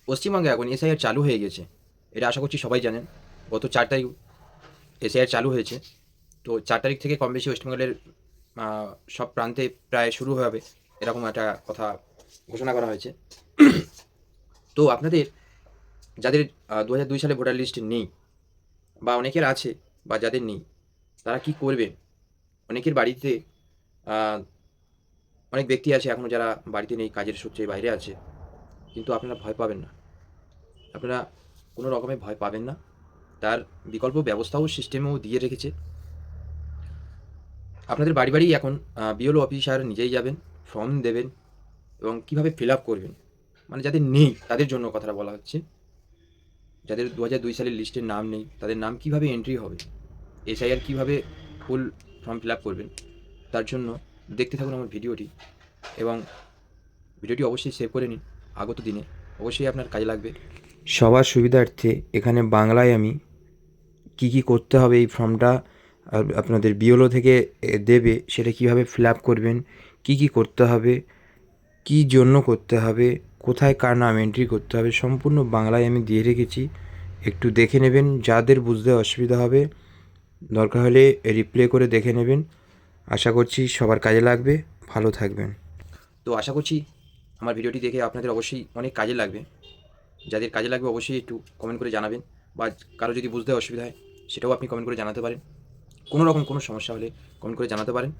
পশ্চিমবঙ্গে এখন এসআইআর চালু হয়ে গেছে। এটা আশা করছি সবাই জানেন। গত ৪ তারিখ এসআইআর চালু হয়েছে। তো ৪ তারিখ থেকে কম বেশি ওয়েস্টবেঙ্গলের আ সব প্রান্তে প্রায় শুরু হবে। এরকম একটা কথা ঘোষণা করা হয়েছে। তো আপনাদের যাদের ২০০২ সালে ভোটার লিস্টে নেই বা অনেকের আছে বা যাদের নেই, তারা কি করবেন? অনেকের বাড়িতে আ অনেক ব্যক্তি আছে এখনো যারা বাড়িতে নেই, কাজের সূত্রে বাইরে আছে। কিন্তু আপনারা ভয় পাবেন না। আপনারা কোনো রকমে ভয় পাবেন না। তার বিকল্প ব্যবস্থাও সিস্টেমেও দিয়ে রেখেছে। আপনাদের বাড়ি, বাড়ি এখন বিএলও অফিসার নিজেই যাবেন, ফর্ম দেবেন এবং কীভাবে ফিল আপ করবেন। মানে যাদের নেই তাদের জন্য কথাটা বলা হচ্ছে। যাদের ২০০২ সালের লিস্টের নাম নেই, তাদের নাম কীভাবে এন্ট্রি হবে? এসআইআর কীভাবে ফুল ফর্ম ফিল আপ করবেন? তার জন্য দেখতে থাকুন আমার ভিডিওটি এবং ভিডিওটি অবশ্যই সেভ করে নিন। আগত দিনে অবশ্যই আপনার কাজে লাগবে। সবার সুবিধার্থে এখানে বাংলায় আমি কী করতে হবে এই ফর্মটা আপনাদের বিএলও থেকে দেবে সেটা কীভাবে ফিল আপ করবেন, কী করতে হবে, কী জন্য করতে হবে, কোথায় কার নাম এন্ট্রি করতে হবে সম্পূর্ণ বাংলায় আমি দিয়ে রেখেছি। একটু দেখে নেবেন। যাদের বুঝতে অসুবিধা হবে দরকার হলে রিপ্লে করে দেখে নেবেন। আশা করছি সবার কাজে লাগবে। ভালো থাকবেন। তো আশা করছি আমার ভিডিওটি দেখে আপনাদের অবশ্যই অনেক কাজে লাগবে। যাদের কাজে লাগবে অবশ্যই একটু কমেন্ট করে জানাবেন বা কারো যদি বুঝতে অসুবিধা হয় সেটাও আপনি কমেন্ট করে জানাতে পারেন। কোনো রকম কোনো সমস্যা হলে কমেন্ট করে জানাতে পারেন।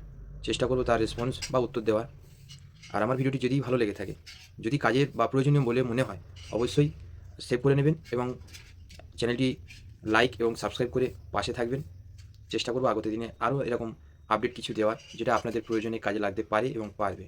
চেষ্টা করব তার রেসপন্স বা উত্তর দেওয়ার। আর আমার ভিডিওটি যদি ভালো লেগে থাকে, যদি কাজের বা প্রয়োজনীয় বলে মনে হয়, অবশ্যই সেভ করে নেবেন এবং চ্যানেলটি লাইক এবং সাবস্ক্রাইব করে পাশে থাকবেন। চেষ্টা করব আগত দিনে আরও এরকম আপডেট কিছু দেওয়ার, যেটা আপনাদের প্রয়োজনে কাজে লাগতে পারে এবং পারবে।